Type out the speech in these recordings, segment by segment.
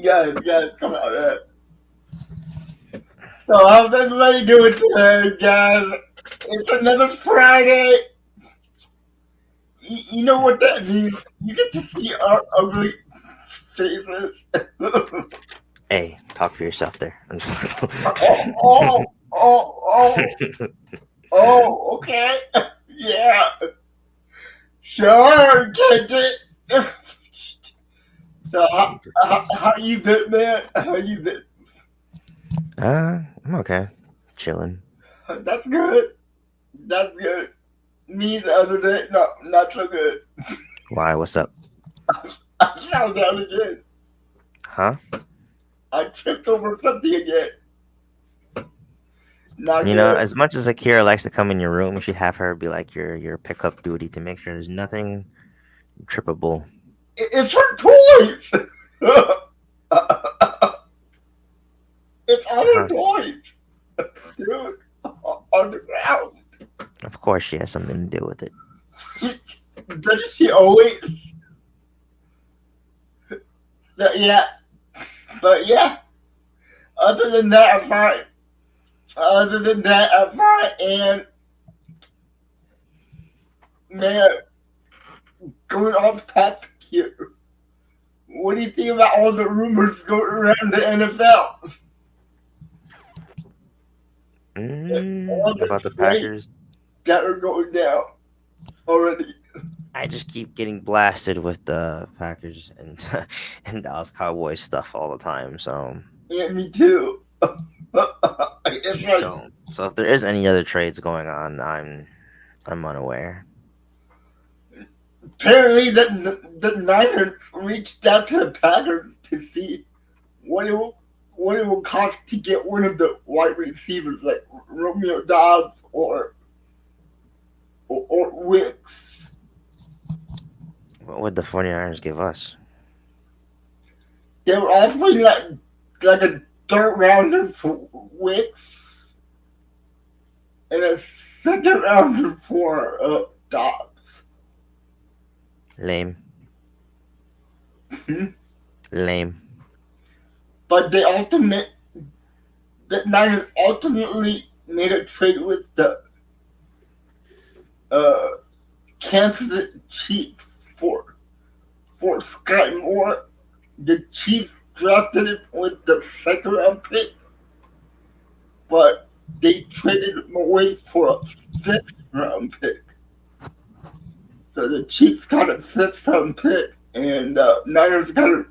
guys, come on, man. So how's everybody doing today, guys? It's another Friday. You know what that means? You get to see our ugly faces. Hey, talk for yourself there. oh, oh, oh, okay. Yeah, sure, get it. So how you been, man? How you been? I'm okay. Chilling. That's good. That's good. Me the other day, no, not so good. Why? What's up? I fell down again. Huh? I tripped over something again. Not You know, good. as much as Akira likes to come in your room, you should have her be like your pickup duty to make sure there's nothing trippable. It's her toys. It's other Huh? toys, dude. On the ground. Of course, she has something to do with it. Doesn't she always? Yeah, but yeah. Other than that, I'm fine. Other than that, I'm fine. And man, going off topic here. What do you think about all the rumors going around the NFL? All the About the trades Packers, that are going down already. I just keep getting blasted with the Packers and and Dallas Cowboys stuff all the time. Yeah, me too. It's like So if there is any other trades going on, I'm unaware. apparently the Niners reached out to the Packers to see what it will cost to get one of the wide receivers like Romeo Dobbs or Wicks. What would the 49ers give us? They were offering like a third rounder for Wicks and a second rounder for Dobbs. Lame. Hmm? Lame. But the Niners ultimately made a trade with the uh, Kansas City Chiefs for Sky Moore. The Chiefs drafted him with the second round pick, but they traded him away for a fifth round pick. So the Chiefs got a fifth round pick, and Niners got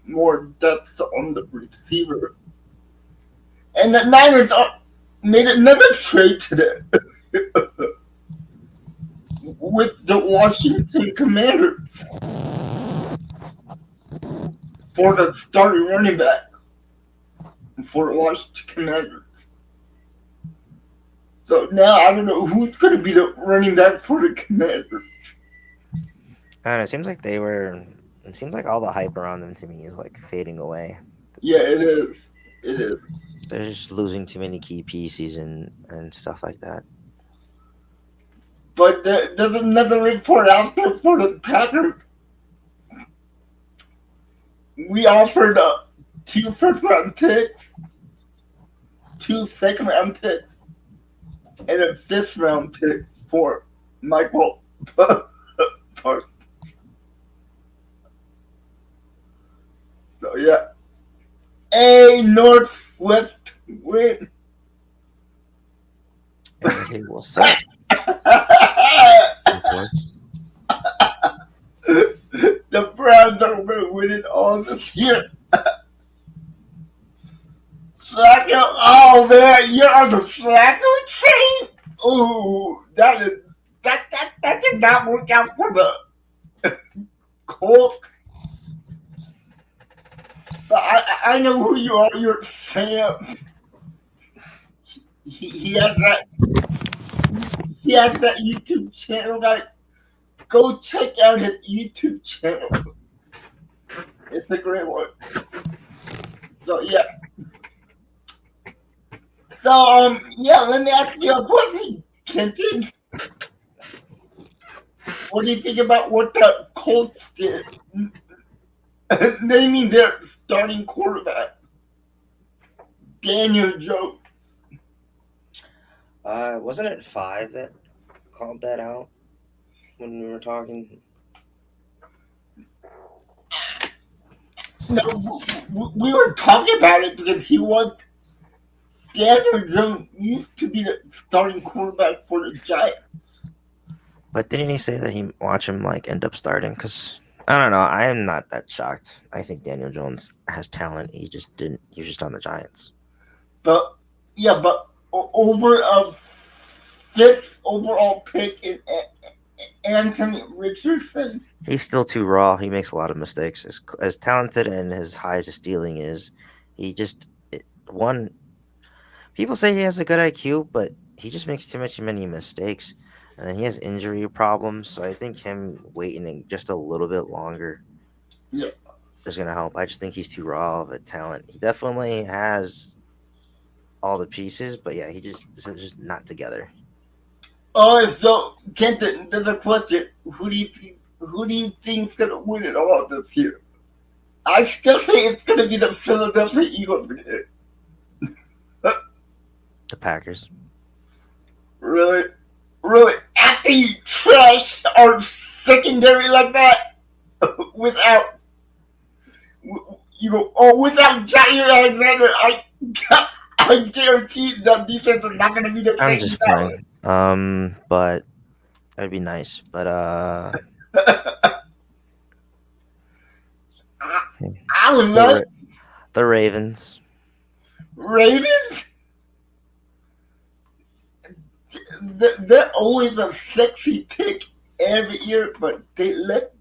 more depth on the receiver. And the Niners made another trade today with the Washington Commanders for the starting running back for the Washington Commanders. So now I don't know who's going to be the running back for the Commanders. I don't know. It seems like they were. It seems like all the hype around them to me is like fading away. Yeah, it is. It is. They're just losing too many key pieces and stuff like that. But there's another report out there for the Packers. We offered two first round picks, two second round picks, and a fifth round pick for Michael Parsons. So yeah, a Northwest win. Everything will suck, of course. The Browns are winning all this year. Flacco, oh man, you're on the Flacco train. Ooh, that did not work out for the Colts. But I know who you are. You're Sam. He has that YouTube channel. Guys, go check out his YouTube channel. It's a great one. So yeah. So yeah, let me ask you a question, Kenton. What do you think about what the Colts did? naming their starting quarterback, Daniel Jones. Wasn't it five that called that out when we were talking? No, we were talking about it because he was Daniel Jones used to be the starting quarterback for the Giants. But didn't he say that he watch him like end up starting? Because I don't know. I am not that shocked. I think Daniel Jones has talent. He just didn't. He was just on the Giants. But yeah, but over a fifth overall pick in Anthony Richardson. He's still too raw. He makes a lot of mistakes. As talented and as high as his stealing is, he just one. People say he has a good IQ, but he just makes too many mistakes, and then he has injury problems. So I think him waiting just a little bit longer Yeah. is gonna help. I just think he's too raw of a talent. He definitely has all the pieces, but yeah, he just not together. Oh, so Kenton, there's a question. Who do you think's gonna win it all this year? I still say it's gonna be the Philadelphia Eagles. The Packers. Really, really. After you trash our secondary like that, without without Jair Alexander, I guarantee that defense is not gonna be the I'm same just talent. playing. But that'd be nice. But I would the love the Ravens. Ravens. They're always a sexy pick every year, but they let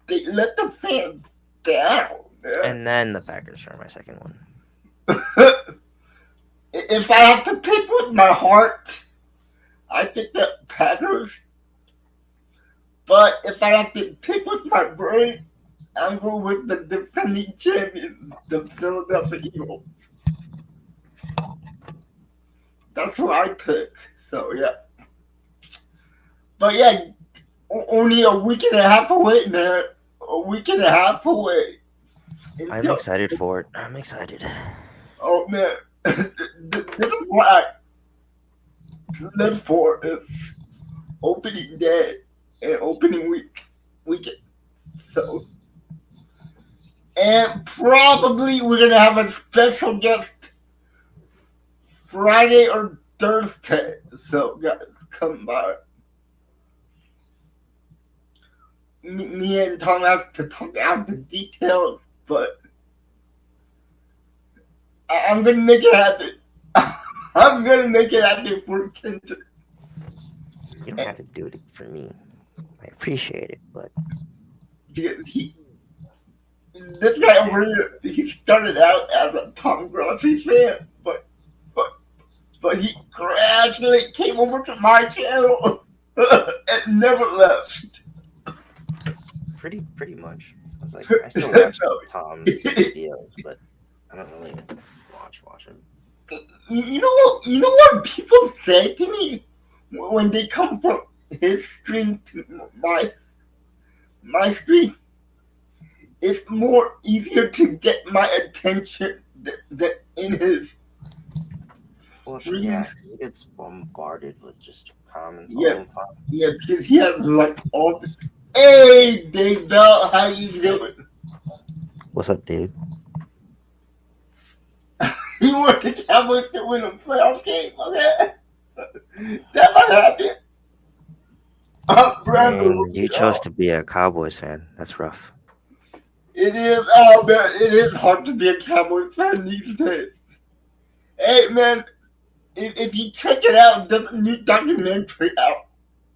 the fans down. Yeah. And then the Packers for my second one. If I have to pick with my heart, I think the Packers. But if I have to pick with my brain, I'm going with the defending champion, the Philadelphia Eagles. That's who I pick. So yeah, but yeah, only a week and a half away, man. A week and a half away. I'm Until excited for it. I'm excited. oh man, this is what I live for is opening day and opening weekend. So and probably we're gonna have a special guest Friday or Thursday. So guys, come by. Me and Tom have to talk out the details, but I'm gonna make it happen. I'm gonna make it happen for Kenton. You don't have to do it for me. I appreciate it, but He, this guy over here, he started out as a Tom Grossi fan, but but he gradually came over to my channel and never left. pretty much. I was like, I still watch So, Tom's videos, but I don't really watch him. you know what people say to me when they come from his stream to my stream? It's more easier to get my attention than in his Well, yeah, streams. 'cause he gets bombarded with just comments Yeah, all the time. yeah, because he has like all the. Hey, Dave Bell, how you doing? What's up, dude? You want the Cowboys to win a playoff game? Okay, that might happen. Brandon, You chose to be a Cowboys fan. That's rough. it is. Oh man, it is hard to be a Cowboys fan these days. Hey man, if you check it out, there's a new documentary out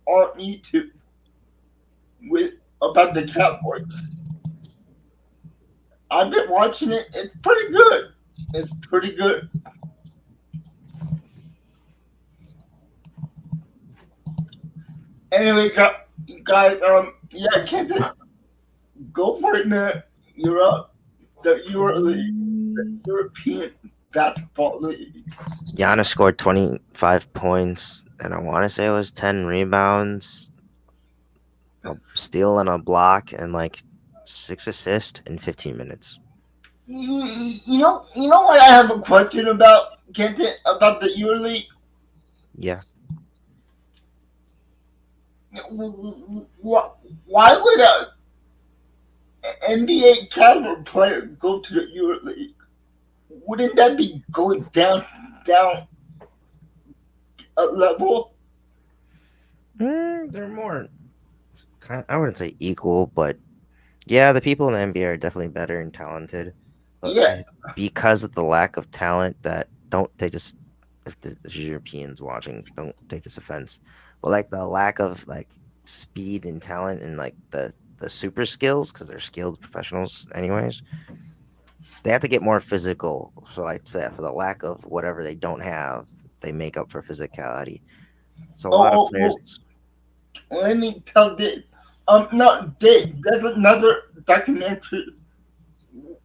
on YouTube with about the Cowboys. I've been watching it. It's pretty good. It's pretty good. Anyway, guys, yeah, Kenton, go for it, man. You're up. You're the European Basketball League. Giannis scored 25 points, and I want to say it was 10 rebounds, a steal and a block, and like 6 assists in 15 minutes. You know what I have a question about, Kenton, about the EuroLeague? Yeah. Why would a NBA caliber player go to the EuroLeague? Wouldn't that be going down a level? They're more I wouldn't say equal, but yeah, the people in the NBA are definitely better and talented. But Yeah. because of the lack of talent, that don't take this if the Europeans watching, don't take this offense, but like the lack of like speed and talent and like the super skills because they're skilled professionals anyways. They have to get more physical. So like for the lack of whatever they don't have, they make up for physicality. So a lot of Oh, players. let me tell Dave. No, Dave. There's another documentary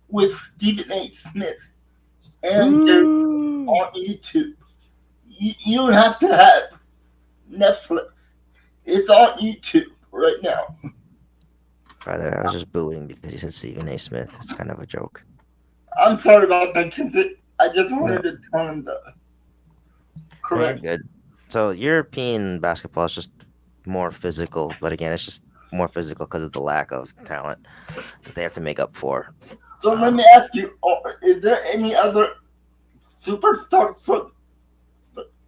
with Stephen A. Smith, and there's Boo! on YouTube. You don't have to have Netflix. It's on YouTube right now. By the way, I was just booing because he said Stephen A. Smith. It's kind of a joke. I'm sorry about that, Kenton. I just wanted No, to tell him the no, you're correct. good. So European basketball is just more physical, but again, it's just more physical because of the lack of talent that they have to make up for. So let Um, me ask you: is there any other superstar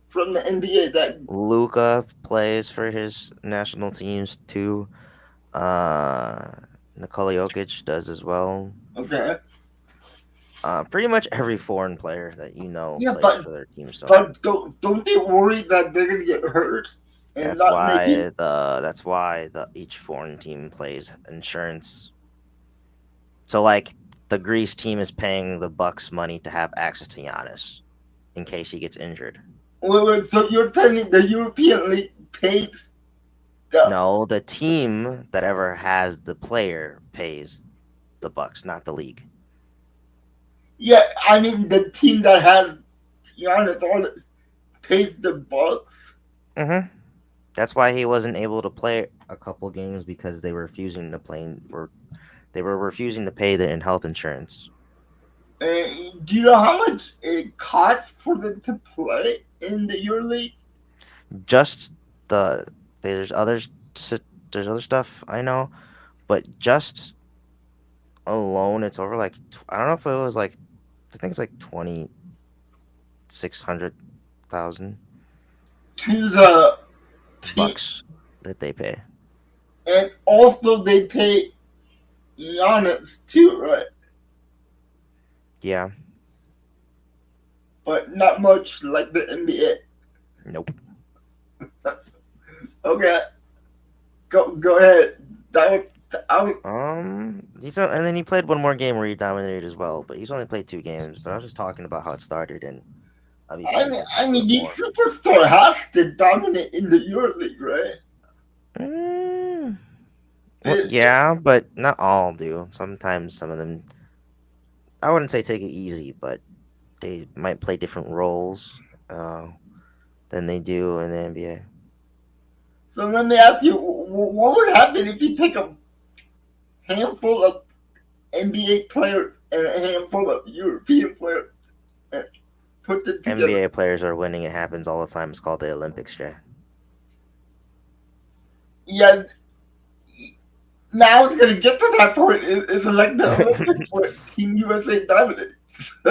from the NBA that? Luca plays for his national teams too. Uh, Nikola Jokic does as well. Okay, Pretty much every foreign player that yeah, plays but for their team still. but don't they worry that they're gonna get hurt and That's not making? why the each foreign team plays insurance. So like the Greece team is paying the Bucks money to have access to Giannis in case he gets injured. Wait, so you're telling the European League pays the? No, the team that ever has the player pays the Bucks, not the league. Yeah, I mean the team that has Giannis on it pays the Bucks. Mm-hmm. That's why he wasn't able to play a couple games because they were refusing to play. They were refusing to pay the in health insurance. And do you know how much it costs for them to play in the EuroLeague? Just the there's others there's other stuff I know, but just alone it's over like I don't know if it was like I think it's like 2600,000 To the team, bucks that they pay. and also they pay Giannis too, right? Yeah, But not much like the NBA. nope. Okay, go ahead. That was I was, And then he played one more game where he dominated as well, but he's only played 2 games. But I was just talking about how it started, and obviously I he mean could I do mean it these more. superstar has to dominate in the EuroLeague, right? Mm, well, It, it, yeah, but not all do. Sometimes some of them, I wouldn't say take it easy, but they might play different roles than they do in the NBA. so let me ask you, what would happen if you take a handful of NBA players and a handful of European players and put them together? NBA players are winning. It happens all the time. It's called the Olympics, Jay. Yeah, now it's gonna get to that point. It's like the Olympics where Team USA dominates.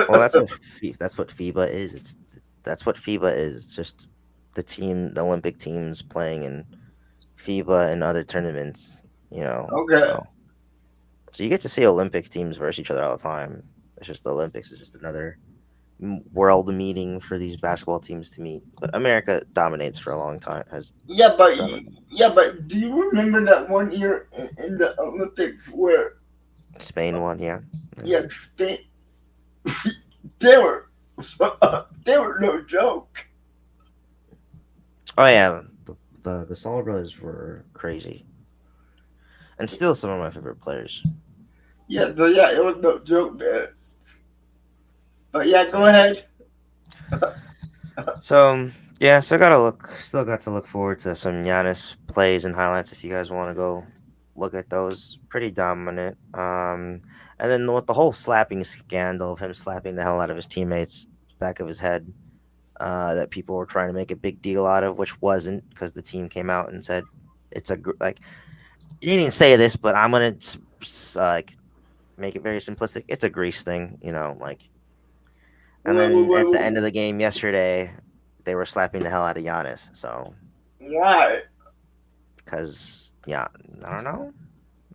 Well, that's what FIBA is. That's what FIBA is. It's just the Olympic teams playing in FIBA and other tournaments. You know, Okay. so you get to see Olympic teams versus each other all the time. It's just the Olympics is just another world meeting for these basketball teams to meet. But America dominates for a long time. Has Yeah, but done it. do you remember that one year in the Olympics where Spain won, yeah. Yeah. yeah they they were they were no joke. Oh yeah, the Gasol brothers were crazy, and still some of my favorite players. Yeah, so yeah, it was no joke, man. But yeah, So go ahead. so still got to look forward to some Giannis plays and highlights if you guys want to go look at those, pretty dominant. And then with the whole slapping scandal of him slapping the hell out of his teammates back of his head, that people were trying to make a big deal out of, which wasn't, because the team came out and said it's like, he didn't say this, but I'm gonna like make it very simplistic. It's a grease thing, like. And Wait, wait, then wait, at the end of wait, the game yesterday, they were slapping the hell out of Giannis. So, why? because yeah, I don't know.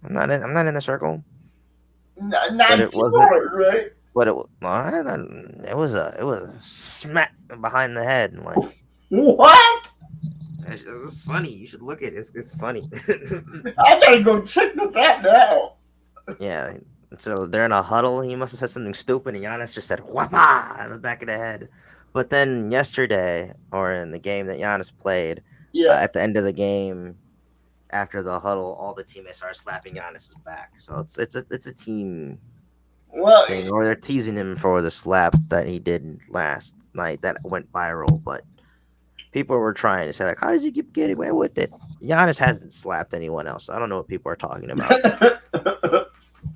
I'm not in the circle, but Not it wasn't. Lord, right? But it was a smack behind the head. Like, What? it's funny. You should look at it. It's funny. I gotta go check that now. Yeah. So they're in a huddle. He must have said something stupid, and Giannis just said "whapa" in the back of the head. But then yesterday, or in the game that Giannis played, Yeah. at the end of the game, after the huddle, all the teammates started slapping Giannis's back. So it's a team Well, thing, or they're teasing him for the slap that he did last night that went viral. But people were trying to say like, how does he keep getting away with it? Giannis hasn't slapped anyone else. So I don't know what people are talking about.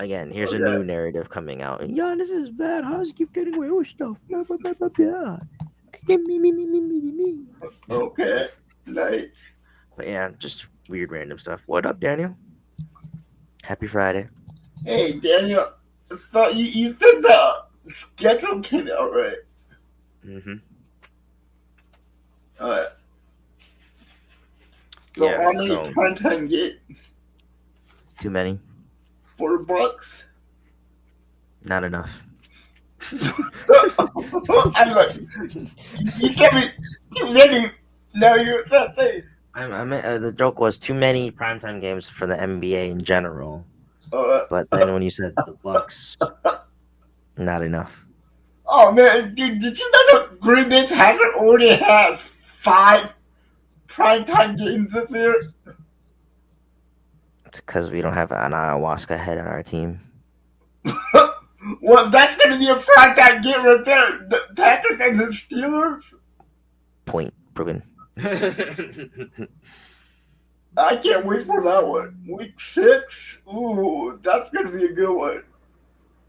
Again, here's a new okay. narrative coming out. Giannis is bad. How does he keep getting away with stuff? Blah, blah, blah, blah, blah. Me, me, me, me, me, me, me. Okay. Nice. But yeah, just weird random stuff. What up, Daniel? Happy Friday. Hey, Daniel. So you said the schedule came out, right? Mm-hmm. Uh, so Yeah, how many so primetime games? too many. $4? Not enough. I'm like, you tell me too many. Now you're that thing. I meant, the joke was too many primetime games for the NBA in general. Uh, But then when you said the Bucks, not enough. oh man, dude, did you know that Green Bay Packers already has 5 primetime games this year? It's because we don't have an ayahuasca head on our team. Well, that's gonna be a primetime game right there. The Packers and the Steelers. Point proven. I can't wait for that one. Week 6. Ooh, that's gonna be a good one.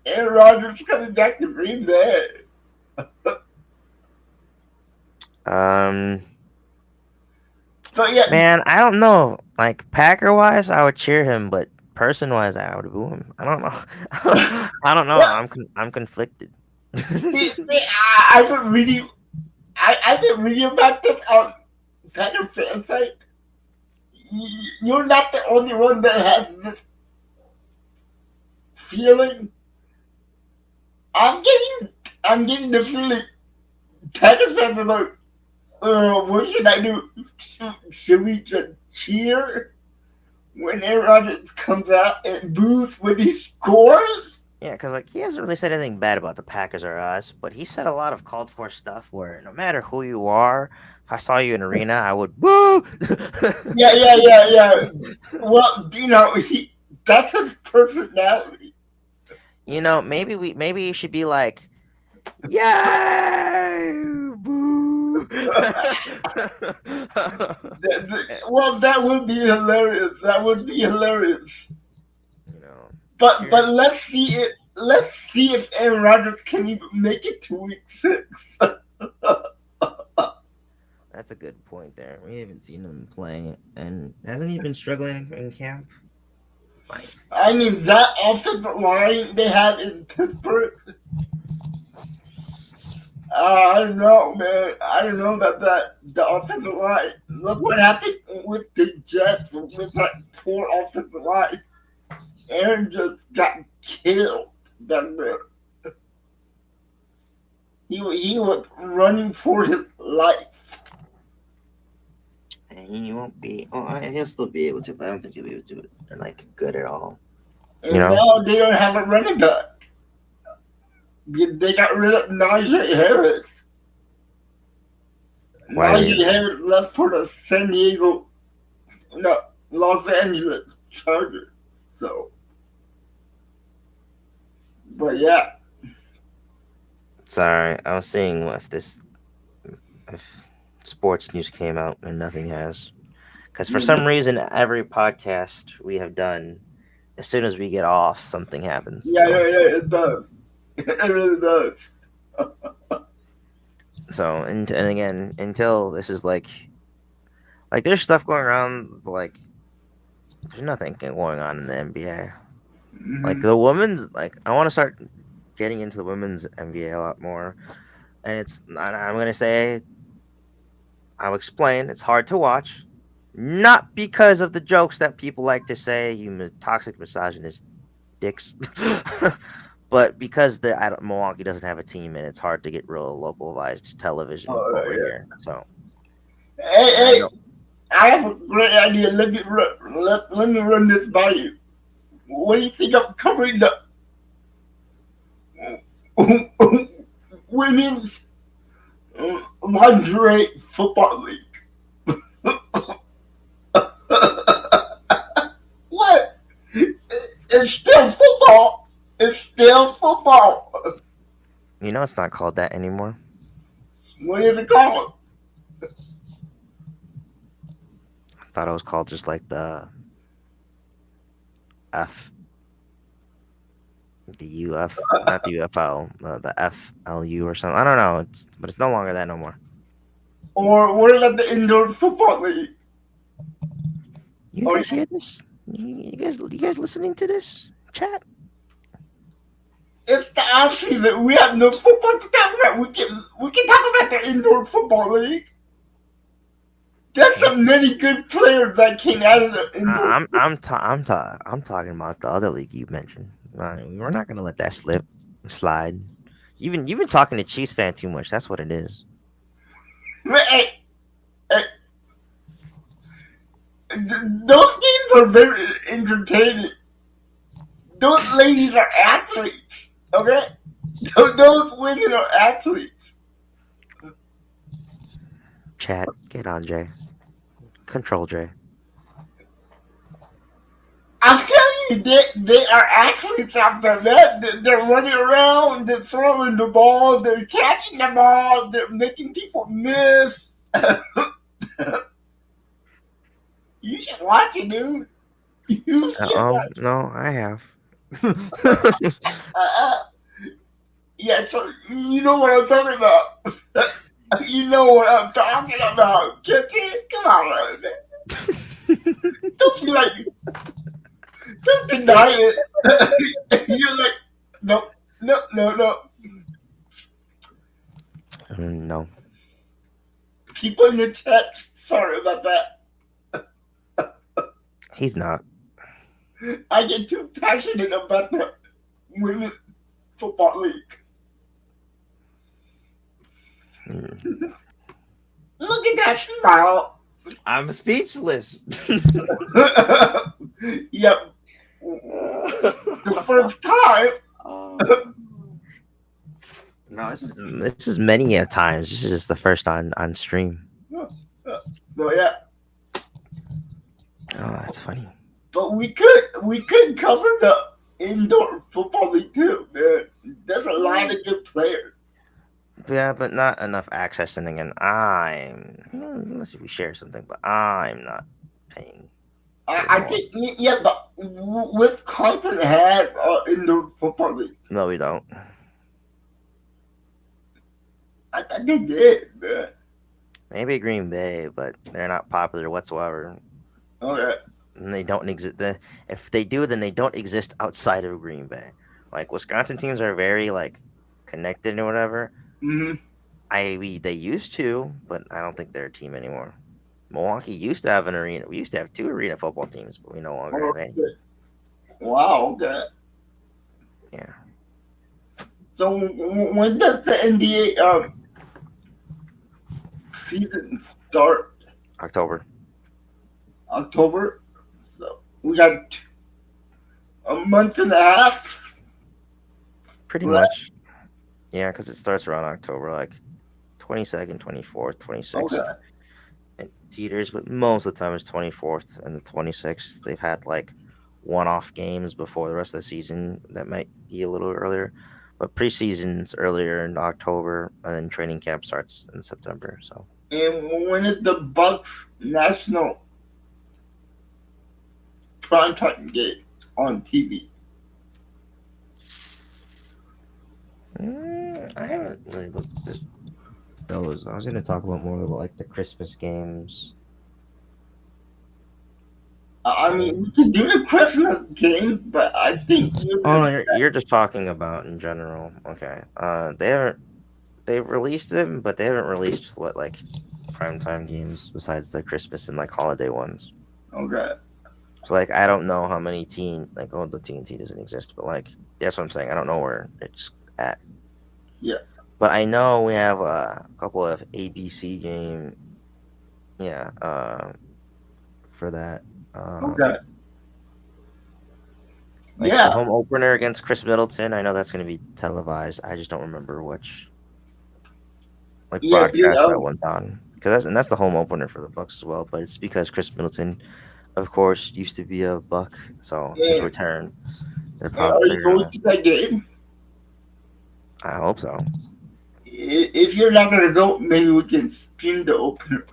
Aaron Rodgers coming back to Green Bay. um, So yeah, Man, I don't know. Like Packer wise, I would cheer him, but person wise, I would boo him. I don't know. I don't know. well, I'm conflicted. I've been reading. I've been reading about this on Packer fan site. You're not the only one that has this feeling. I'm getting the feeling. Packer fans are like, what should I do? Should we just cheer when Aaron Rodgers comes out and boos when he scores? Yeah, because like he hasn't really said anything bad about the Packers or us, but he said a lot of called for stuff where no matter who you are, if I saw you in arena, I would boo. Yeah. Well, that's his personality. Maybe you should be like, yay, boo. Well, that would be hilarious. That would be hilarious. you know, But cheer. let's see it. Let's see if Aaron Rodgers can even make it to week 6. That's a good point there. We haven't seen him play, and hasn't he been struggling in camp? Like, I mean, that offensive line they had in Pittsburgh. I don't know, man. I don't know about that. The offensive line. Look what happened with the Jets with that poor offensive line. Aaron just got killed back there. He was running for his life. and he won't be. Oh, he'll still be able to, but I don't think he'll be able to do it like good at all. You And know? now they don't have a running back. They got rid of Najee Harris. Why? Najee Harris left for the San Diego, no, Los Angeles Chargers. So, but yeah, Sorry, I was seeing if sports news came out and nothing has. Because for some reason, every podcast we have done, as soon as we get off, something happens. Yeah, yeah, yeah, it does. It really does. And again, until this is like there's stuff going around, but like there's nothing going on in the NBA. Like Hmm. the women's, like I want to start getting into the women's NBA a lot more. And I'm gonna say, I'll explain. It's hard to watch, not because of the jokes that people like to say, toxic misogynist dicks, but because Milwaukee doesn't have a team and it's hard to get real localized television Oh, over yeah. here. So Hey, I hey, know. I have a great idea. Let me run this by you. What do you think of covering the women's lingerie football league? What? It's still football. It's still football. It's not called that anymore. What is it called? I thought it was called just like F, the UF, not the UFL, the FLU or something. I don't know. But it's no longer that no more. Or what about the indoor football league? You Oh, guys hear this? You guys listening to this chat? it's the off season. We have no football to talk about. We can talk about the indoor football league. There's so many good players that came out of the indoor. I'm talking about the other league you mentioned. We're not gonna let that slide. You've been talking to Chiefs fan too much. That's what it is. Hey, hey, those games are very entertaining. Those ladies are athletes. Okay, those women are athletes. Chat, get on Jay. Control Jay. I'm telling you, they are athletes out there, man. They're running around, they're throwing the ball, they're catching the ball, they're making people miss. You should watch it, dude. You should watch it. No, I have. Uh, yeah, so you know what I'm talking about. You know what I'm talking about. Come on, man. Don't be like, don't deny it. You're like, no, no, no, no. No, People in the chat, sorry about that. he's not. I get too passionate about the women's football league. Mm. Look at that smile. I'm speechless. Yep. The first time. No, this is many a times. This is just the first on stream. No, yeah. Oh, that's funny. But we could cover the indoor football league too, man. There's a lot of good players. Yeah, but not enough access. And again, unless we share something, but I'm not paying for I more. think yeah, but Wisconsin has indoor football league. No, we don't. I thought they did, man. Maybe Green Bay, but they're not popular whatsoever. Okay. And they don't exist. If they do, then they don't exist outside of Green Bay. Like Wisconsin teams are very like connected or whatever. Mm-hmm. They used to, but I don't think they're a team anymore. Milwaukee used to have an arena. We used to have two arena football teams, but we no longer have any. Okay. Wow. Okay. Yeah, So when does the NBA season start? October, October. So we got a month and a half pretty left. much. Yeah, because it starts around October, like 22nd, 24th, 26th. Okay. It teeters, but most of the time it's 24th and the 26th. They've had like one-off games before the rest of the season that might be a little earlier, but preseason's earlier in October, and then training camp starts in September. So And when is the Bucks national? primetime game on TV? I haven't really looked at those. I was going to talk about more about like the Christmas games. I mean, we could do the Christmas game, but I think Oh you no, you're just talking about in general. Okay. They've released them, but they haven't released what like primetime games besides the Christmas and like holiday ones. okay. So like I don't know how many the TNT doesn't exist, but like that's what I'm saying. I don't know where it's at. Yeah. But I know we have a couple of ABC game, yeah, for that. Okay. Like the Yeah. home opener against Chris Middleton. I know that's going to be televised. I just don't remember which like Yeah. broadcast that one's on because that's the home opener for the Bucks as well. But it's because Chris Middleton, of course, used to be a Buck, so his And, return. They're and probably are you they're going gonna. to that game? I hope so. If you're not gonna go, maybe we can stream the opener.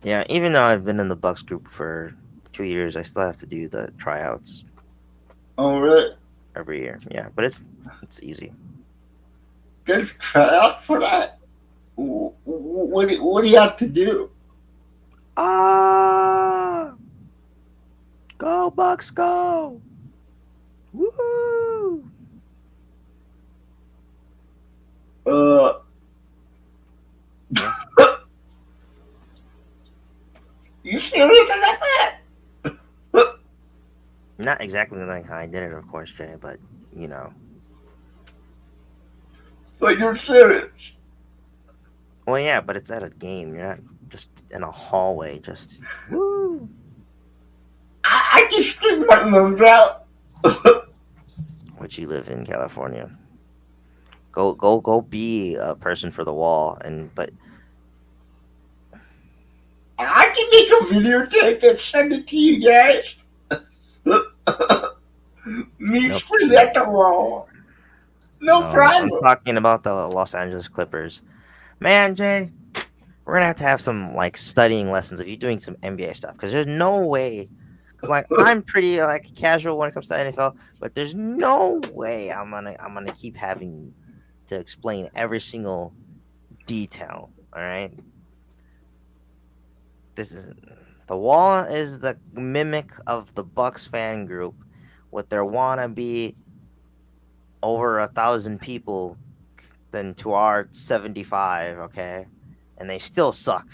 Yeah, even though I've been in the Bucks group for 2 years, I still have to do the tryouts Oh, really? every year. Yeah, but it's easy. There's tryouts for that. What do you have to do? Ah, go Bucks, go! Woo! Uh, Yeah. you serious about that? Not exactly like how I did it, of course, Jay, but you know. But you're serious? Well, yeah, but it's at a game. You're not just in a hallway, just woo. I can scream my lungs out. Which you live in California. Go! Be a person for the wall, and but I can make a video tape and send it to you guys. Me nope. screaming at the wall. No, No I'm problem. talking about the Los Angeles Clippers. Man, Jay, we're gonna have to have some like studying lessons of you doing some NBA stuff because there's no way. Because like I'm pretty like casual when it comes to NFL, but there's no way I'm gonna keep having to explain every single detail. All right, this is the wall is the mimic of the Bucks fan group with their wannabe over 1,000 people than to our 75. Okay, and they still suck.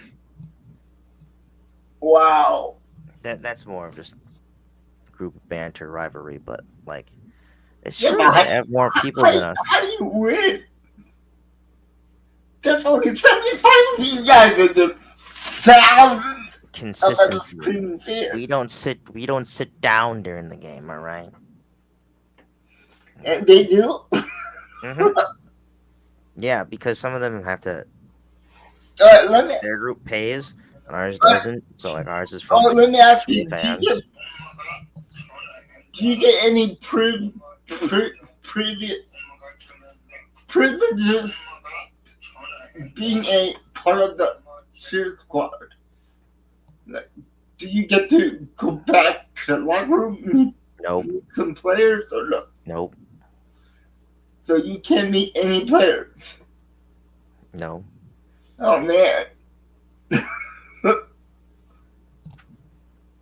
Wow. That's more of just group banter rivalry, but like it's Yeah, true. but They have more people than us. how do you win? There's only 75 of you guys in the thousands of us Consistency. screaming fans. We don't sit down during the game. All right. And they do? Mm-hmm. Yeah, because some of them have to. Let me Their group pays, and ours doesn't. So like ours is from let me ask true you, fans. do you get any previous privileges being a part of the cheer squad? Like, do you get to go back to the locker room and Nope. meet some players or no? Nope. So you can't meet any players. No. Oh man.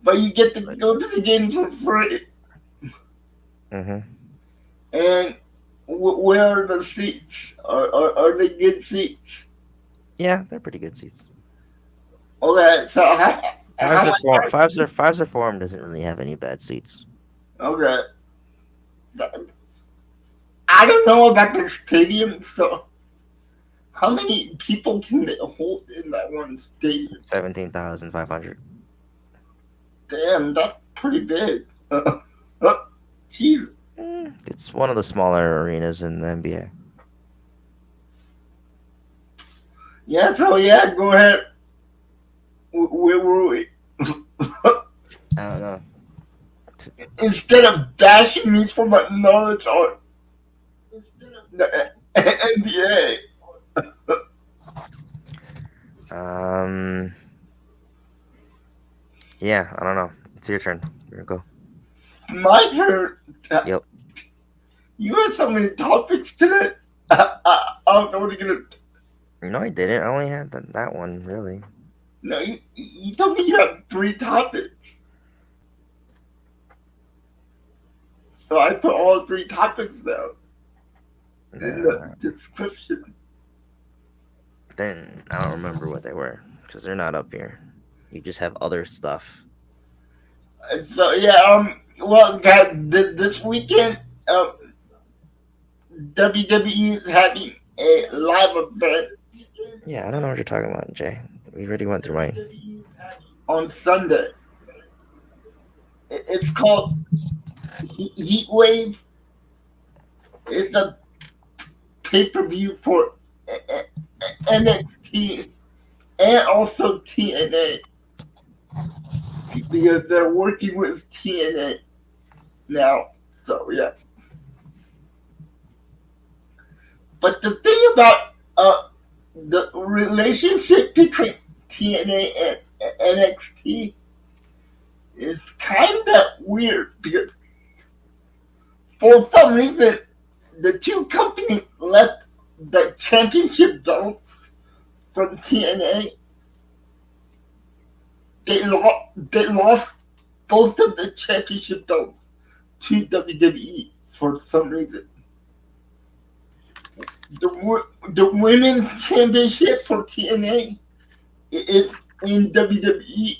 But you get to go to the games for free. Mm-hmm. And where are the seats? Are they good seats? Yeah, they're pretty good seats. Okay, so how much? Pfizer Forum doesn't really have any bad seats. Okay, I don't know about the stadium. So how many people can they hold in that one stadium? 17,500. Damn, that's pretty big. Jeez. It's one of the smaller arenas in the NBA. Yeah. So yeah, go ahead. Where were we? I don't know. Instead of bashing me for my knowledge on the NBA. Yeah, I don't know. It's your turn. Here we go. My turn. Yep. You had so many topics today. I was only gonna. No, I didn't. I only had that one really. No, you told me you had three topics. So I put all three topics down in the Uh, description. then I don't remember what they were because they're not up here. You just have other stuff. And so yeah, well, guys, this weekend, WWE is having a live event Yeah, I don't know what you're talking about, Jay. We already went through mine. on Sunday. It's called Heat Wave. It's a pay per view for NXT and also TNA because they're working with TNA now. So yeah, but the thing about the relationship between TNA and NXT is kind of weird because for some reason the two companies left the championship belts from TNA. They lost both of the championship belts to WWE for some reason. The women's championship for TNA is in WWE,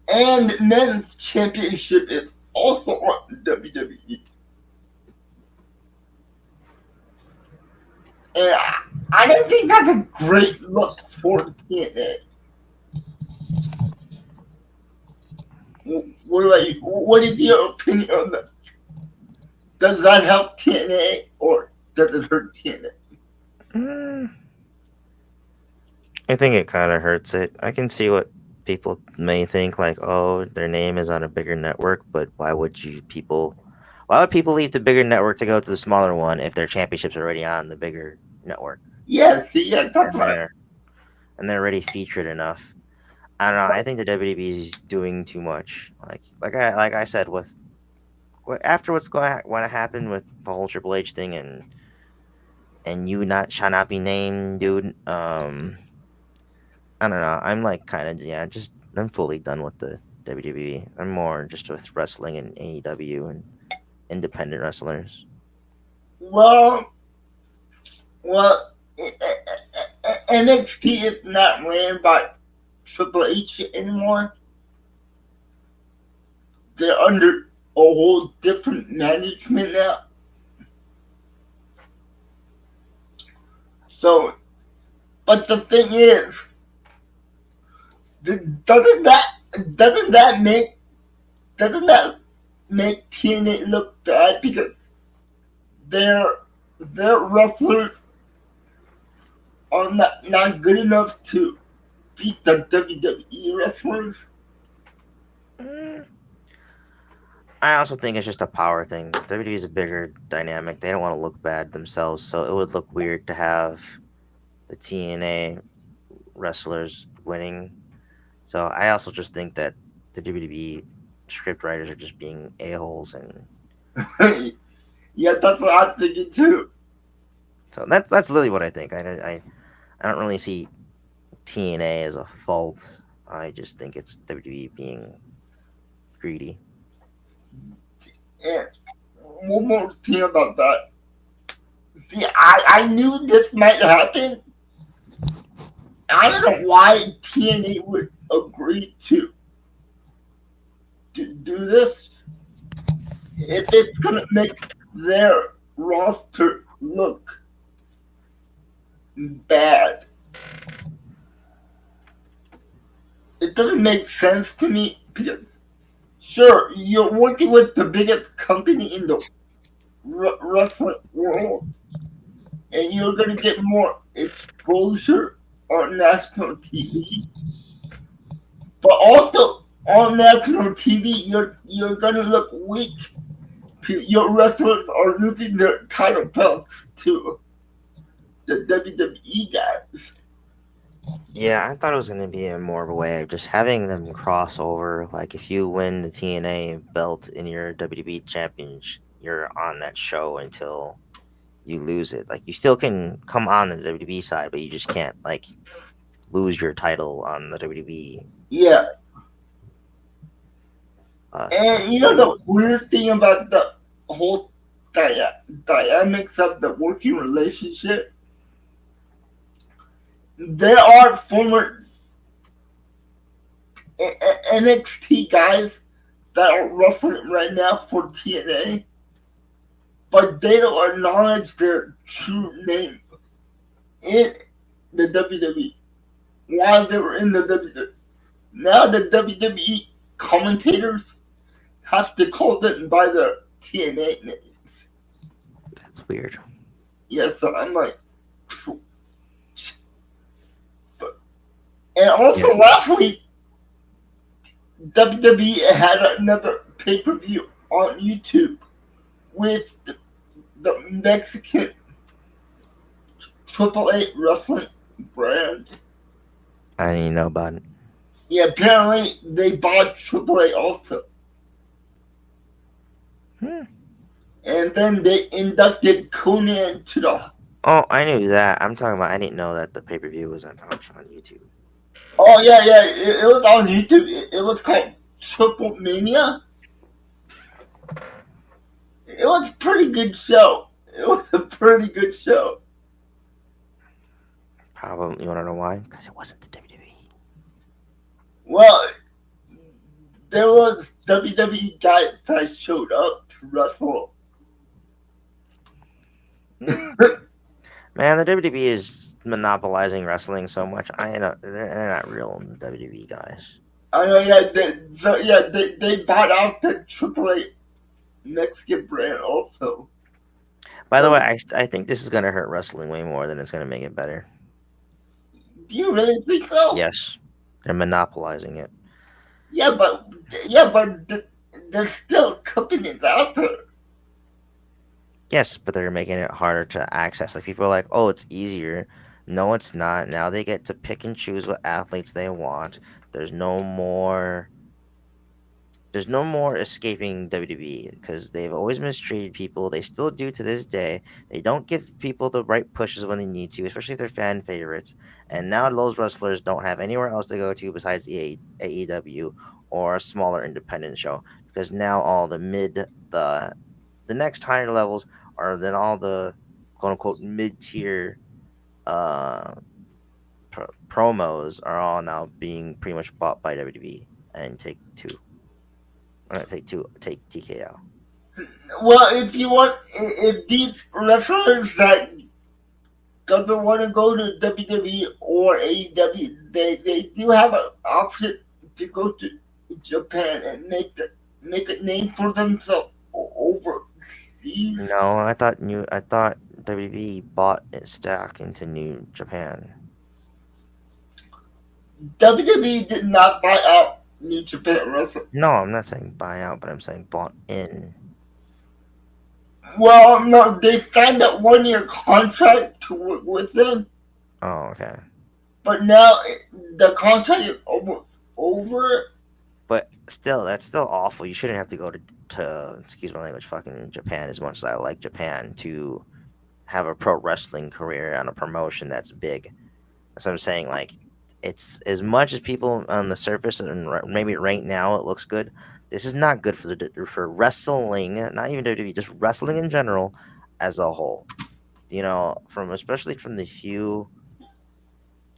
and men's championship is also on WWE. And I don't think that's a great look for TNA. What about you? What is your opinion on that? Does that help TNA or does it hurt TNA? Mm, I think it kind of hurts it. I can see what people may think, like, oh, their name is on a bigger network, but why would you people? Why would people leave the bigger network to go to the smaller one if their championship's already on the bigger network Yeah, see, yeah, that's and right. they're already featured enough? I don't know. I think the WWE is doing too much. Like I said, with after what's going what happened with the whole Triple H thing and you not shall not be named, dude. I don't know. I'm like kind of yeah, just I'm fully done with the WWE. I'm more just with wrestling and AEW and independent wrestlers. Well, well, NXT is not ran by Triple H anymore. They're under a whole different management now. So, but the thing is, doesn't that make doesn't that make TNA look bad because their their wrestlers are not good enough to beat the WWE wrestlers? Mm, I also think it's just a power thing. WWE is a bigger dynamic. They don't want to look bad themselves, so it would look weird to have the TNA wrestlers winning. So I also just think that the WWE script writers are just being a holes, and Yeah, that's what I'm thinking too. so that's literally what I think. I don't really see TNA as a fault. I just think it's WWE being greedy. And one more thing about that. See, I knew this might happen. I don't know why TNA would agree to do this if it's gonna make their roster look bad. It doesn't make sense to me because sure you're working with the biggest company in the wrestling world, and you're gonna get more exposure on national TV. But also on national TV, you're gonna look weak. Your wrestlers are losing their title belts to the WWE guys. Yeah, I thought it was gonna be a more of a way of just having them cross over. Like if you win the TNA belt in your WWE championship, you're on that show until you lose it. Like you still can come on the WWE side, but you just can't like lose your title on the WWE Yeah, side. and you know the weird thing about the whole dynamics of the working relationship, there are former NXT guys that are wrestling right now for TNA, but they don't acknowledge their true name in the WWE while they were in the WWE. Now the WWE commentators have to call them by their TNA names. That's weird. Yeah, so I'm like, but, and also Yeah, last week WWE had another pay per view on YouTube with the Mexican Triple A wrestling brand. I didn't even know about it. Yeah, apparently they bought Triple A also, Hmm. and then they inducted Conan to the. Oh, I knew that. I'm talking about. I didn't know that the pay per view was on YouTube. Oh yeah, yeah, it was on YouTube. It was called Triple Mania. It was a pretty good show. It was a pretty good show. Probably. You want to know why? Because it wasn't the WWE. Well, there was WWE guys that showed up to wrestle. Hmm. Man, the WWE is monopolizing wrestling so much. I know they're not real WWE guys. I know, yeah, they bought out the Triple A Mexican brand also. By the way, So, I think this is gonna hurt wrestling way more than it's gonna make it better. do you really think so? Yes, they're monopolizing it. Yeah, but yeah, but there's still companies out there. Yes, but they're making it harder to access. Like people are like, "Oh, it's easier." No, it's not. Now they get to pick and choose what athletes they want. There's no more there's no more escaping WWE because they've always mistreated people. They still do to this day. They don't give people the right pushes when they need to, especially if they're fan favorites. And now those wrestlers don't have anywhere else to go to besides the AEW or a smaller independent show because now all the next higher levels are then all the quote unquote mid tier uh promos are all now being pretty much bought by WWE and take two. I'm gonna take TKO. Well, if you want, if these wrestlers that doesn't want to go to WWE or AEW, they do have an option to go to Japan and make a name for themselves overseas. No, I thought WWE bought its stock into New Japan. WWE did not buy out New Japan Wrestling. No, I'm not saying buy out, but I'm saying bought in. Well, no, they signed a 1 year contract to work with them, Oh, okay. but now the contract is almost over. But still, that's still awful. You shouldn't have to go to excuse my language, fucking Japan as much as I like Japan to have a pro wrestling career on a promotion that's big. So I'm saying like it's as much as people on the surface and maybe right now it looks good. This is not good for wrestling, not even WWE, just wrestling in general as a whole. You know, from especially from the few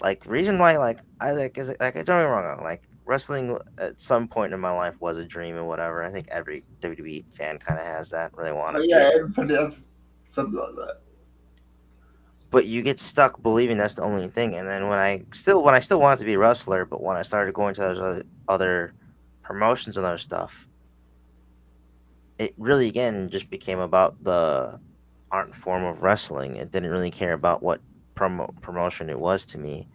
like reason why like I like is like don't get me wrong, like wrestling at some point in my life was a dream and whatever. I think every WWE fan kind of has that where they want Oh to be yeah, it, everybody has something like that. but you get stuck believing that's the only thing. And then when I still wanted to be a wrestler, but when I started going to those other promotions and other stuff, it really again just became about the art form of wrestling. It didn't really care about what promotion it was to me.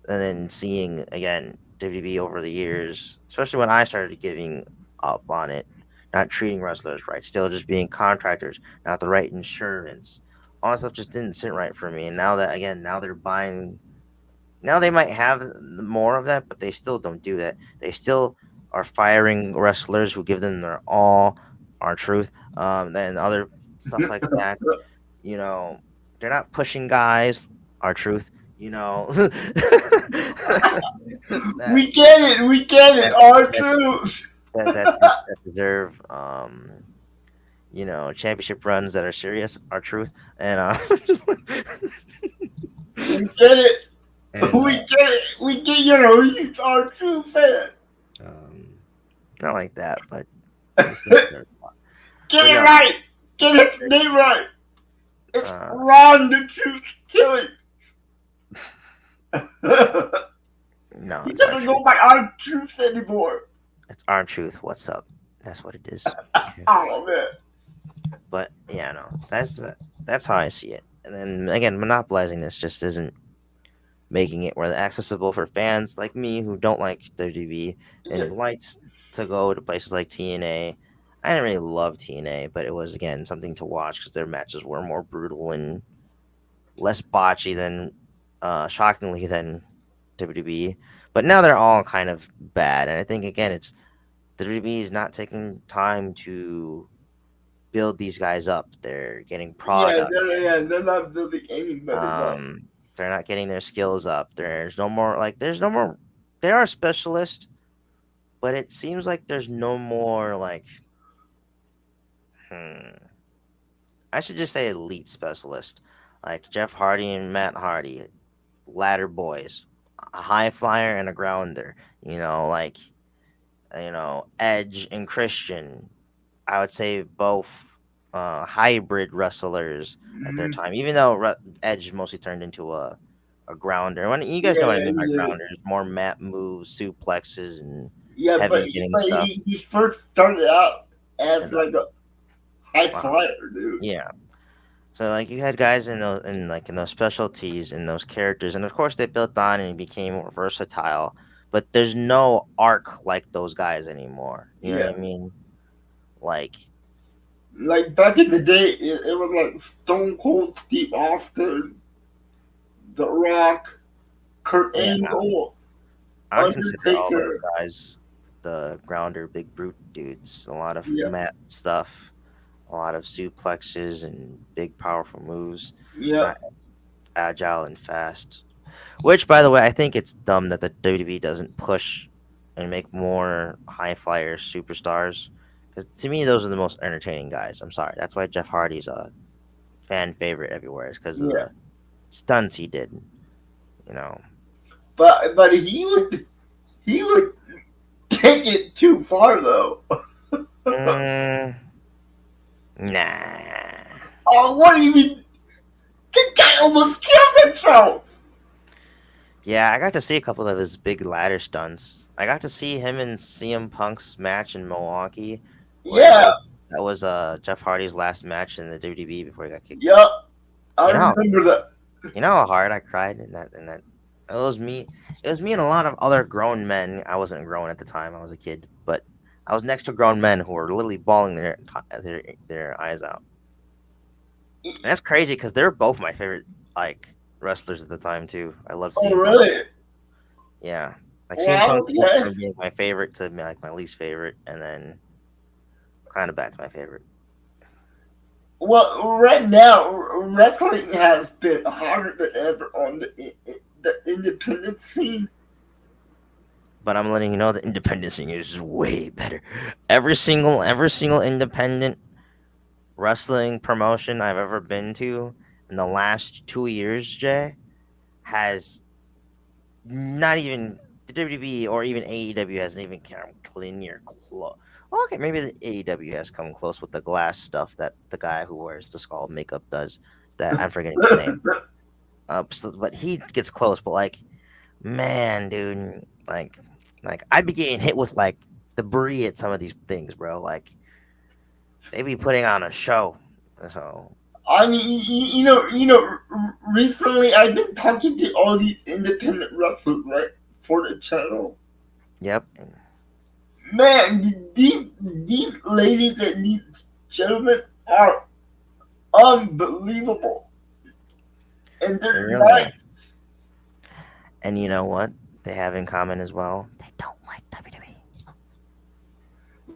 And then seeing again WWE over the years, especially when I started giving up on it, not treating wrestlers right, still just being contractors, not the right insurance. All that stuff just didn't sit right for me. And now that again, now they're buying Now they might have more of that, but they still don't do that. They still are firing wrestlers who give them their all, our truth, and other stuff like that. You know, they're not pushing guys, our truth. You know, that We get it. We get it. that Our that truth. that deserve championship runs that are serious, our truth, and We get it. and We get it. We get he's our true fan. um, not like that, but they still deserve a lot. Get But it no, right. Get it name right. It's uh, Ron the Truth Killing. no, He it's our doesn't truth. go by our truth anymore. It's our truth. What's up? That's what it is. Okay. Oh man. But yeah, no, that's how I see it. And then again, monopolizing this just isn't making it where accessible for fans like me who don't like WWE and Yeah, who likes to go to places like TNA. I didn't really love TNA, but it was again something to watch because their matches were more brutal and less botchy than, shockingly, than WWE. But now they're all kind of bad, and I think again it's WWE is not taking time to build these guys up. They're getting product. they're not building anybody up. They're not getting their skills up. There's no more. They are specialists, but it seems like there's no more like. Hmm, I should just say elite specialist, like Jeff Hardy and Matt Hardy, ladder boys, a high flyer and a grounder. Like Edge and Christian. I would say both hybrid wrestlers at their Mm-hmm. time, even though Edge mostly turned into a grounder. When you guys know what I mean by Yeah. grounders, more mat moves, suplexes, and Yeah, heavy hitting but stuff. he first started out as As a like a high wow, flyer, dude. yeah. So like you had guys in those specialties and those characters, and of course they built on and became more versatile. But there's no arc like those guys anymore. You know Yeah. what I mean? Like Like back in the day, it was like Stone Cold Steve Austin, The Rock, Kurt yeah, Angle, I would consider all those Undertaker. guys the grounder, big brute dudes. A lot of Yep, mat stuff, a lot of suplexes and big powerful moves. yep, Not as agile and fast. Which, by the way, I think it's dumb that the WWE doesn't push and make more high flyer superstars. Because to me, those are the most entertaining guys. I'm sorry. That's why Jeff Hardy's a fan favorite everywhere. Is because of yeah. the stunts he did. You know. But he would take it too far though. Mm, nah. Oh, what do you mean? The guy almost killed himself. Yeah, I got to see a couple of his big ladder stunts. I got to see him and CM Punk's match in Milwaukee, where Yeah, that was Jeff Hardy's last match in the WWE before he got kicked out. yep. I You know, remember that. you know how hard I cried in that. It was me. It was me and a lot of other grown men. I wasn't grown at the time. I was a kid, but I was next to grown men who were literally bawling their eyes out. And that's crazy because they're both my favorite like wrestlers at the time too. I love Oh, CM Punk. really? Yeah, like CM Well, Punk went yeah. from being my favorite to like my least favorite, and then kind of back to my favorite. Well, right now, wrestling has been harder than ever on the independent scene. But I'm letting you know the independent scene is way better. Every single independent wrestling promotion I've ever been to in the last 2 years, Jay, has not even the WWE or even AEW hasn't even come near close. Well, okay, maybe the AEW has come close with the glass stuff that the guy who wears the skull makeup does. That I'm forgetting his name. But he gets close. But like, man, dude, like I'd be getting hit with like debris at some of these things, bro. Like they be putting on a show. So, I mean, recently I've been talking to all these independent wrestlers, right, for the channel. yep. Man, these ladies and these gentlemen are unbelievable, and They they're really nice. are. And you know what they have in common as well? They don't like WWE.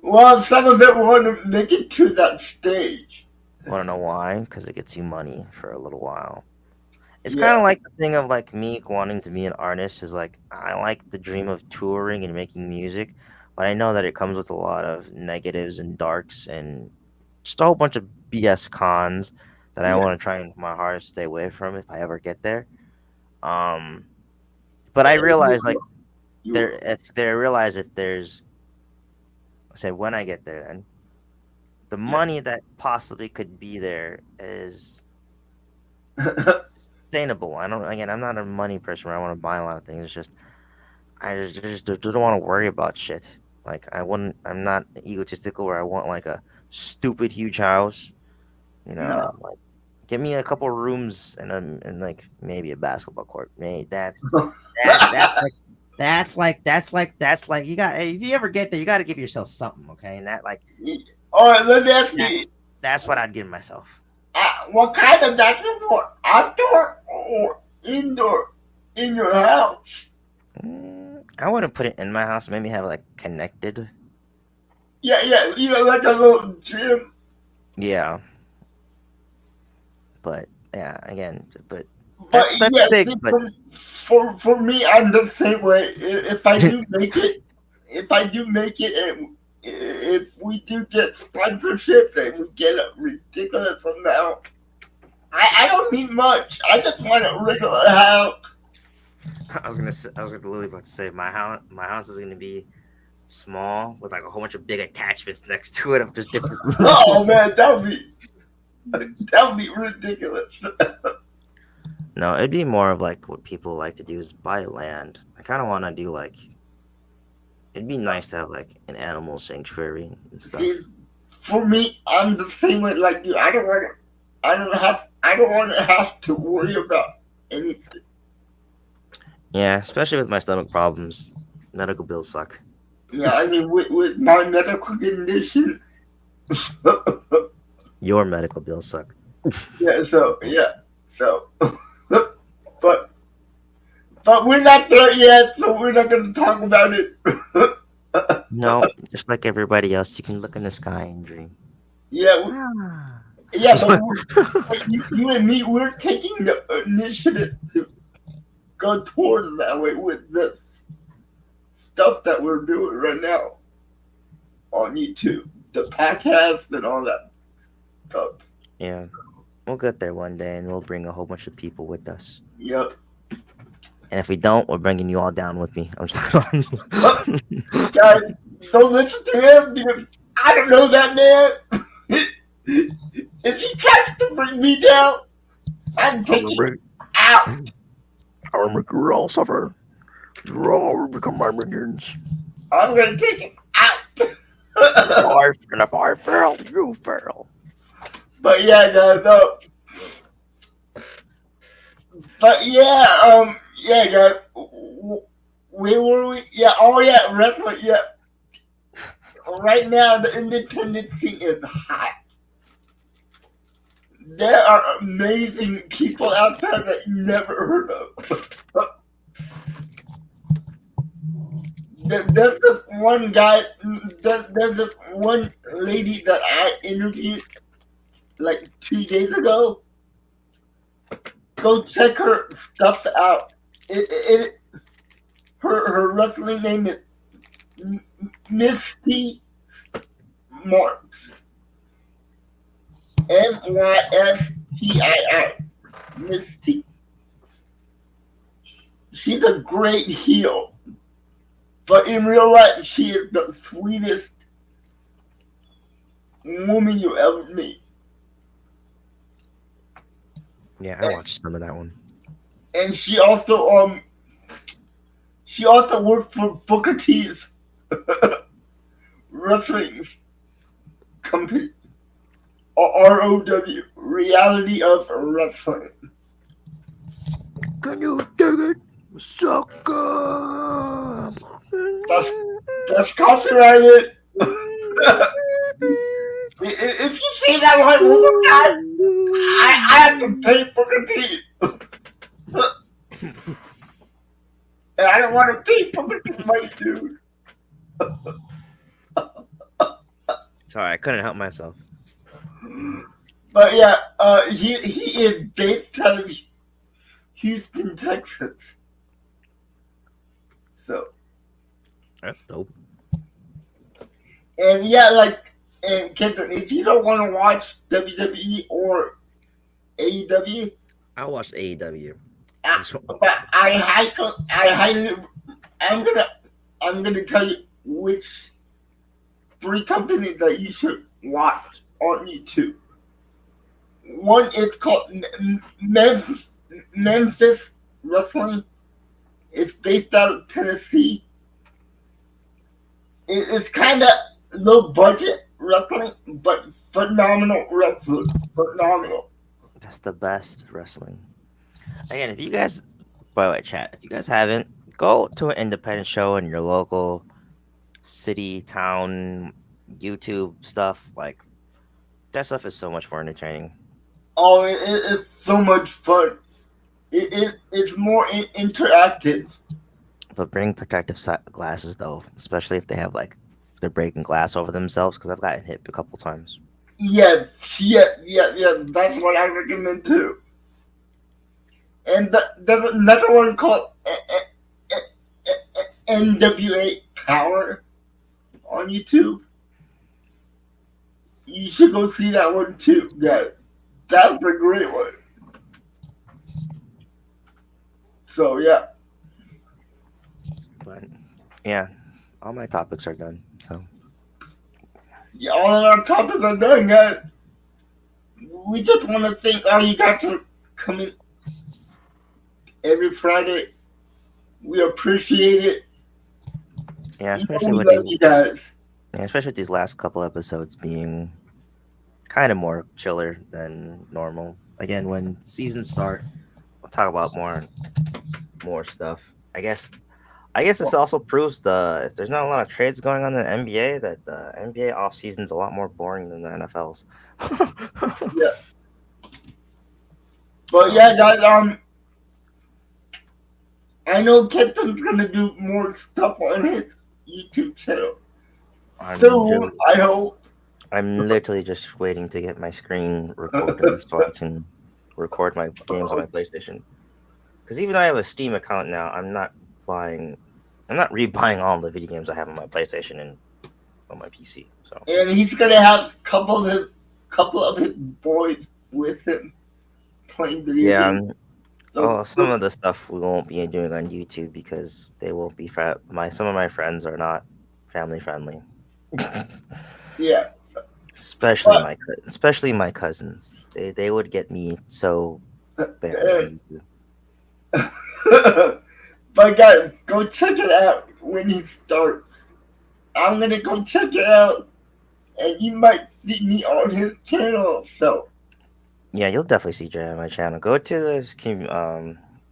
Well, some of it want to make it to that stage. Want to know why? Because it gets you money for a little while. It's kind Yeah, of like the thing of like me wanting to be an artist is like I like the dream of touring and making music, but I know that it comes with a lot of negatives and darks and just a whole bunch of BS cons that I yeah. want to try and my hardest to stay away from if I ever get there. Um, but I And realize like you if there's I said when I get there, then the yeah. money that possibly could be there is sustainable. I don't again, I'm not a money person where I want to buy a lot of things. It's just I just don't want to worry about shit. Like I wouldn't. I'm not egotistical where I want like a stupid huge house. You No. know, like give me a couple rooms and like maybe a basketball court. Maybe that's like you got. If you ever get there, you got to give yourself something, okay? And that like All right, let me ask that you, that's what I'd give myself. what kind of basketball? Outdoor or indoor in your house? I wouldn't put it in my house. Maybe have it like connected. Yeah, yeah, like a little gym. Yeah, but yeah, again, but But that's yeah, big. see, But for me, I'm the same way. If I do make it, if I do make it, and if we do get sponsorships and we get a ridiculous amount, I don't need much. I just want a regular house. I was gonna literally about to say my house is gonna be small with like a whole bunch of big attachments next to it of just different Oh rooms. man, that would be ridiculous. No, it'd be more of like what people like to do is buy land. I kind of want to do like it'd be nice to have like an animal sanctuary and See, stuff. for me, I'm the same way like you. I don't want to have to worry about anything. Yeah, especially with my stomach problems, medical bills suck. Yeah, I mean, with my medical condition, Your medical bills suck. yeah. So yeah, so, but we're not there yet, so we're not going to talk about it. No, just like everybody else, you can look in the sky and dream. Yeah, Ah. yeah, but you and me, we're taking the initiative to go towards that way with this stuff that we're doing right now on YouTube, the podcast and all that stuff. Yeah, we'll get there one day, and we'll bring a whole bunch of people with us. Yep. And if we don't, we're bringing you all down with me. I'm just But guys, don't listen to him because I don't know that man. If he tries to bring me down, I'm I'm gonna taking bring. out. I'm gonna make you all suffer. You all become my minions. I'm gonna take him out. And if I fail, you fail. But yeah, no. But yeah, yeah, guys. Where were we? Yeah, oh yeah, wrestling. Yeah, right now the independent scene is hot. There are amazing people out there that you never heard of. There's this one guy, there's this one lady that I interviewed like 2 days ago. Go check her stuff out. Her wrestling name is Misty Marks. Mystii. Misty. She's a great heel. But in real life, she is the sweetest woman you ever meet. Yeah, I watched some of that one. And she also worked for Booker T's wrestling company, ROW, Reality of Wrestling. Can you dig it, sucker? That's copyrighted. If you say that one more time, I have to pay Booker T. And I don't want to pay for the money, dude. Sorry, I couldn't help myself. But yeah, he is based out of Houston, Texas. So That's dope. and yeah, like and Kenton, if you don't want to watch WWE or AEW, I watched AEW. I I, just but I highly, I'm gonna, I'm gonna tell you which three companies that you should watch on YouTube. One is called Memphis Wrestling. It's based out of Tennessee. It's kind of low budget wrestling, but phenomenal wrestlers. Phenomenal. that's the best wrestling. Again, if you guys, by the way, chat, if you guys haven't, go to an independent show in your local city, town, YouTube stuff. Like that stuff is so much more entertaining. Oh, it's so much fun. It's more interactive. But bring protective glasses though, especially if they have like they're breaking glass over themselves. Because I've gotten hit a couple times. Yeah, yeah. That's what I recommend too. And there's another one called NWA Power on YouTube. You should go see that one too, guys. That's a great one. So yeah, But yeah, all my topics are done. So yeah, all our topics are done, guys. We just want to thank all you guys for coming every Friday. We appreciate it. yeah, You know especially we with love these, you guys. yeah, especially with these last couple episodes being kind of more chiller than normal. Again, when seasons start, we'll talk about more stuff. I guess this also proves the if there's not a lot of trades going on in the NBA, that the NBA off season's a lot more boring than the NFL's. Yeah, but So yeah, guys. I know Kenton's gonna do more stuff on his YouTube channel I'm soon. really, I hope. I'm literally just waiting to get my screen recording so I can record my games on my PlayStation. Because even though I have a Steam account now, buying, I'm not rebuying all the video games I have on my PlayStation and on my PC. So And he's gonna have a couple of his boys with him playing video yeah, games. So oh, some of the stuff we won't be doing on YouTube because they won't be some of my friends are not family friendly. yeah, especially but especially my cousins. They would get me so banned uh, on YouTube. but guys, go check it out when he starts. I'm gonna go check it out, and you might see me on his channel. So Yeah, you'll definitely see Jay on my channel. Go to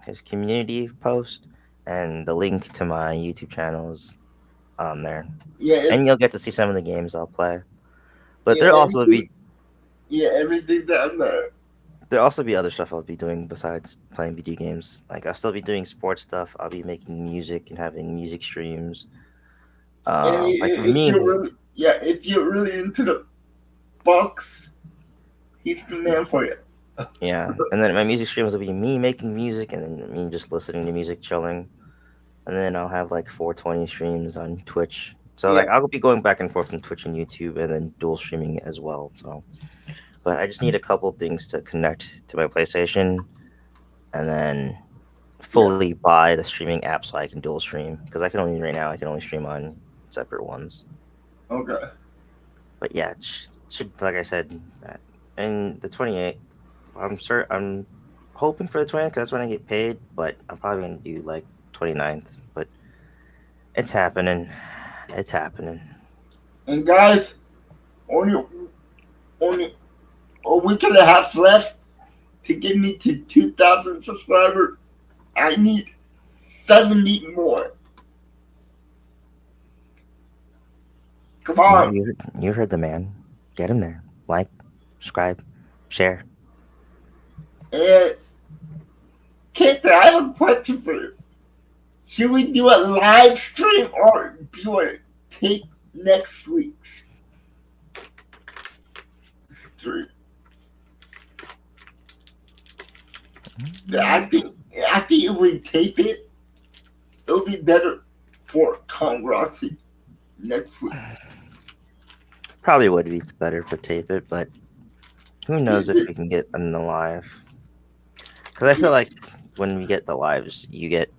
his community post, and the link to my YouTube channels on there, yeah, and you'll get to see some of the games I'll play. But yeah, everything, yeah, everything down there. there'll also be other stuff I'll be doing besides playing video games. Like I'll still be doing sports stuff. I'll be making music and having music streams. And Like if me, you're really, yeah, if you're really into the box, he's the man for you. yeah. And then my music streams will be me making music and then me just listening to music, chilling. And then I'll have like 420 streams on Twitch. So Yeah, like I'll be going back and forth from Twitch and YouTube and then dual streaming as well. So but I just need a couple things to connect to my PlayStation and then yeah, fully buy the streaming app so I can dual stream because I can only right now I can only stream on separate ones. okay. But yeah, should like I said, and the 28th, I'm hoping for the 20th because that's when I get paid. But I'm probably gonna do like 29th. But it's happening. It's happening. And guys, only only a week and a half left to get me to 2,000 subscribers. I need 70 more. Come Yeah, on. you heard the man. Get him there. Like, subscribe, share. And Kate, I have a question for you. should we do a live stream or do you want to take next week's stream? I think if we tape it, it'll be better for Tom Rossi next week. Probably would be better for tape it, but who knows if we can get in the live? Because I feel like when we get the lives, you get.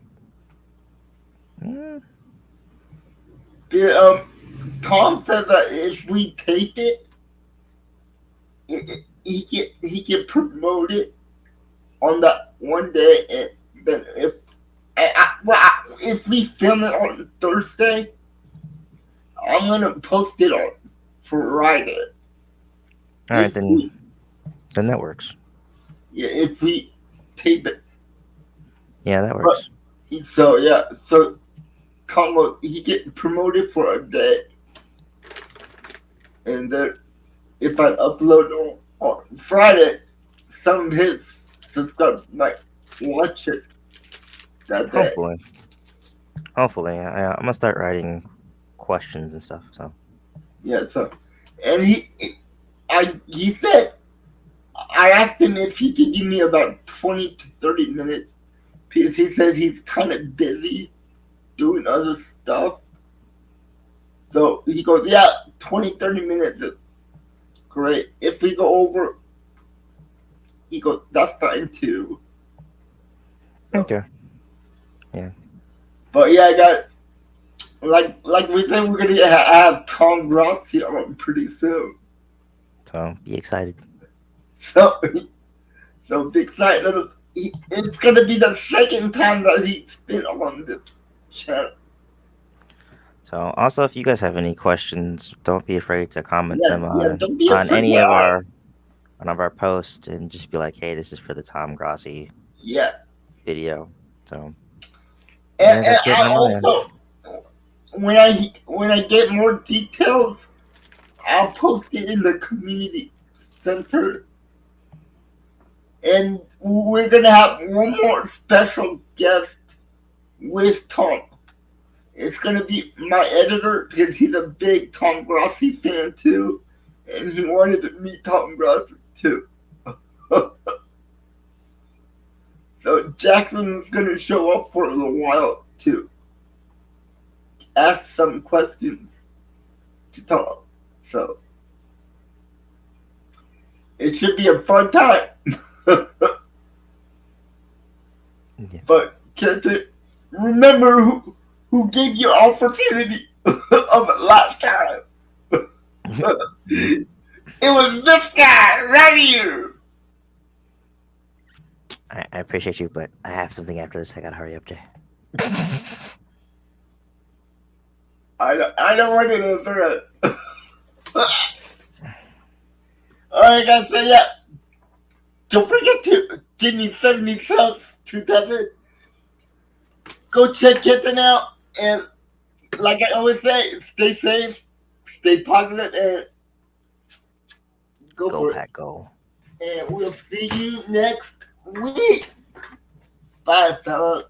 Tom said that if we tape it, he get promoted on that one day, and then if we film it on Thursday, I'm gonna post it on Friday. All right, then that works. Yeah, if we tape it. Yeah, that works. So Tom will he get promoted for a day, and then if I upload on Friday, some of his subscribers might watch it that day. Hopefully, I'm gonna start writing questions and stuff. So yeah, and he said I asked him if he could give me about 20 to 30 minutes because he said he's kind of busy doing other stuff. So he goes, yeah, 20, 30 minutes is great. If we go over, he goes, that's fine too. So, okay. Yeah. But yeah, I got like we think we're gonna have Tom Rossi on pretty soon. So be excited. So be excited. It's gonna be the second time that he's been on this channel. So also, if you guys have any questions, don't be afraid to comment them on any of our posts, and just be like, "Hey, this is for the Tom Grossi video." So and I also when I get more details, I'll post it in the community center. And we're gonna have one more special guest with Tom. It's gonna be my editor because he's a big Tom Grossi fan too, and he wanted to meet Tom Grossi too. So Jackson's gonna show up for a little while to ask some questions to Tom. So it should be a fun time. Yeah. But remember who gave you opportunity of a lifetime? It was this guy right here. I appreciate you, but I have something after this. I gotta hurry up, Jay. I don't want to interrupt. Alright guys, so yeah. Don't forget to give me 70 subs, 2000. Go check Kitten out, and like I always say, stay safe, stay positive, and go for Pack, it. go. And we'll see you next week. Bye, fellas.